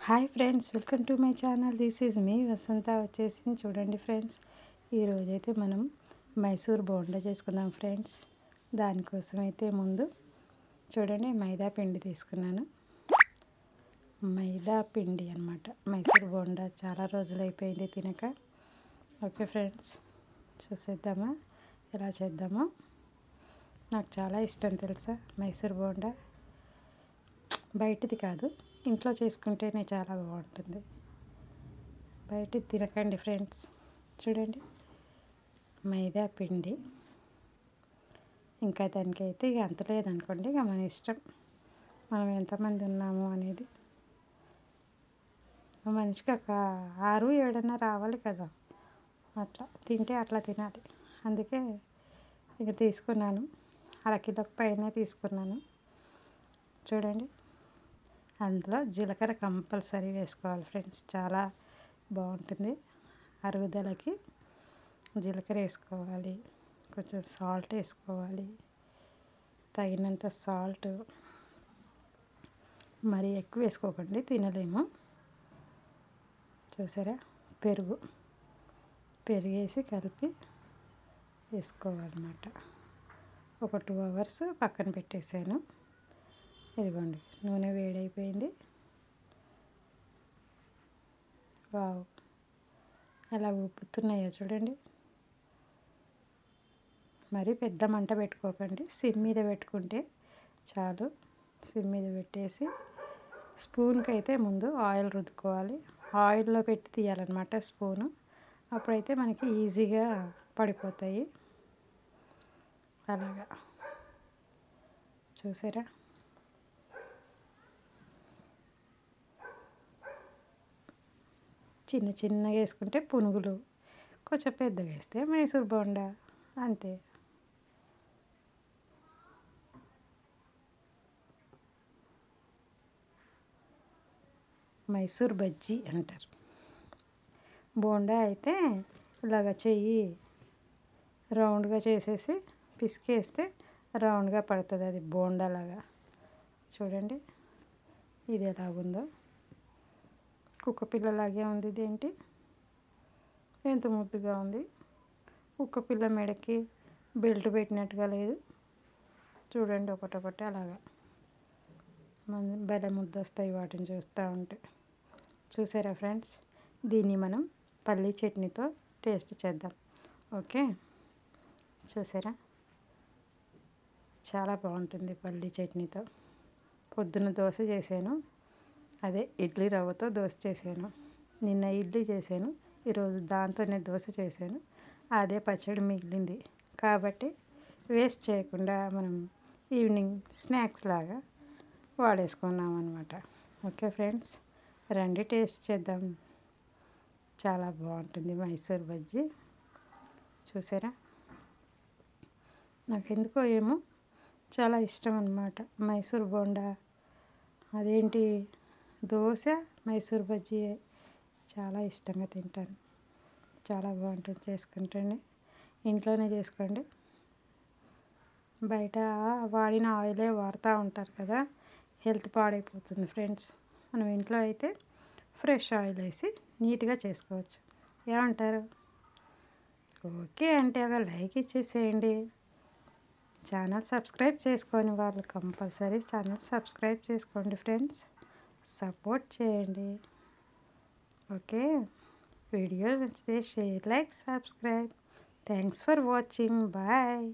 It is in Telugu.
Hi friends, welcome to my channel. This is me Vasantha. వచ్చేసి చూడండి ఫ్రెండ్స్, ఈరోజైతే మనం మైసూర్ బోండా చేసుకుందాం ఫ్రెండ్స్. దానికోసం అయితే ముందు చూడండి మైదా పిండి తీసుకున్నాను. మైదా పిండి అనమాట. మైసూర్ బోండా చాలా రోజులు అయిపోయింది తినక. ఓకే ఫ్రెండ్స్, చూసేద్దామా ఎలా చేద్దామో. నాకు చాలా ఇష్టం తెలుసా మైసూర్ బోండా. బయటిది కాదు, ఇంట్లో చేసుకుంటేనే చాలా బాగుంటుంది. బయటిది తినకండి ఫ్రెండ్స్. చూడండి మైదా పిండి, ఇంకా దానికైతే ఇక అంత లేదనుకోండి, ఇక మన ఇష్టం. మనం ఎంతమంది ఉన్నాము అనేది. మనిషికి ఒక 6-7 రావాలి కదా, అట్లా తింటే అట్లా తినాలి. అందుకే ఇక తీసుకున్నాను, 1/2 కిలోకి పైన తీసుకున్నాను. చూడండి, అందులో జీలకర్ర కంపల్సరీ వేసుకోవాలి ఫ్రెండ్స్, చాలా బాగుంటుంది అరుగుదలకి. జీలకర్ర వేసుకోవాలి, కొంచెం సాల్ట్ వేసుకోవాలి, తగినంత సాల్ట్. మరీ ఎక్కువ వేసుకోకండి, తినలేము. చూసారా, పెరుగేసి కలిపి వేసుకోవాలన్నమాట. ఒక 2 అవర్స్ పక్కన పెట్టేసాను. ఇదిగోండి, నూనె వేడైపోయింది. వావ్, ఎలా ఉబ్బుతున్నాయో చూడండి. మరి పెద్ద మంట పెట్టుకోకండి, సిమ్ మీద పెట్టుకుంటే చాలు. సిమ్ మీద పెట్టేసి స్పూన్కి అయితే ముందు ఆయిల్ రుద్దుకోవాలి. ఆయిల్లో పెట్టి తీయాలన్నమాట స్పూను. అప్పుడైతే మనకి ఈజీగా పడిపోతాయి. అలాగా చూసారా. చిన్న చిన్నగా వేసుకుంటే పునుగులు, కొంచెం పెద్దగా వేస్తే మైసూర్ బోండా, అంతే. మైసూర్ బజ్జీ అంటారు. బోండా అయితే ఇలాగ చెయ్యి రౌండ్గా చేసేసి పిసికేస్తే రౌండ్గా పడుతుంది, అది బోండాలాగా. చూడండి ఇది ఎలాగుందో, కుక్క పిల్లలాగే ఉంది. ఇదేంటి ఎంత ముద్దుగా ఉంది. కుక్క పిల్ల మెడకి బెల్ట్ పెట్టినట్టుగా లేదు. చూడండి ఒకటొకటి అలాగా భలే ముద్దు వస్తాయి వాటిని చూస్తూ ఉంటే. చూసారా ఫ్రెండ్స్, దీన్ని మనం పల్లీ చట్నీతో టేస్ట్ చేద్దాం. ఓకే, చూసారా చాలా బాగుంటుంది పల్లీ చట్నీతో. పొద్దున్న దోశ చేశాను, అదే ఇడ్లీ రవ్వతో దోశ చేశాను. నిన్న ఇడ్లీ చేశాను, ఈరోజు దాంతోనే దోశ చేశాను. అదే పచ్చడి మిగిలింది కాబట్టి వేస్ట్ చేయకుండా మనం ఈవినింగ్ స్నాక్స్ లాగా వాడేసుకున్నాం అనమాట. ఓకే ఫ్రెండ్స్, రండి టేస్ట్ చేద్దాం. చాలా బాగుంటుంది మైసూర్ బజ్జీ. చూసారా, నాకు ఎందుకో ఏమో చాలా ఇష్టం అన్నమాట మైసూర్ బోండా. అదేంటి దోశ, మైసూర్ బజ్జీ చాలా ఇష్టంగా తింటాను. చాలా బాగుంటుంది. చేసుకుంటండి, ఇంట్లోనే చేసుకోండి. బయట వాడిన ఆయిలే వాడుతూ ఉంటారు కదా, హెల్త్ పాడైపోతుంది ఫ్రెండ్స్. మనం ఇంట్లో అయితే ఫ్రెష్ ఆయిల్ వేసి నీట్గా చేసుకోవచ్చు. ఏమంటారు? ఓకే అంటే ఒక లైక్ ఇచ్చేసేయండి. ఛానల్ సబ్స్క్రైబ్ చేసుకొని వాళ్ళు కంపల్సరీ ఛానల్ సబ్స్క్రైబ్ చేసుకోండి ఫ్రెండ్స్, సపోర్ట్ చేయండి. ఓకే, వీడియో నచ్చితే share, like, subscribe. Thanks for watching. Bye.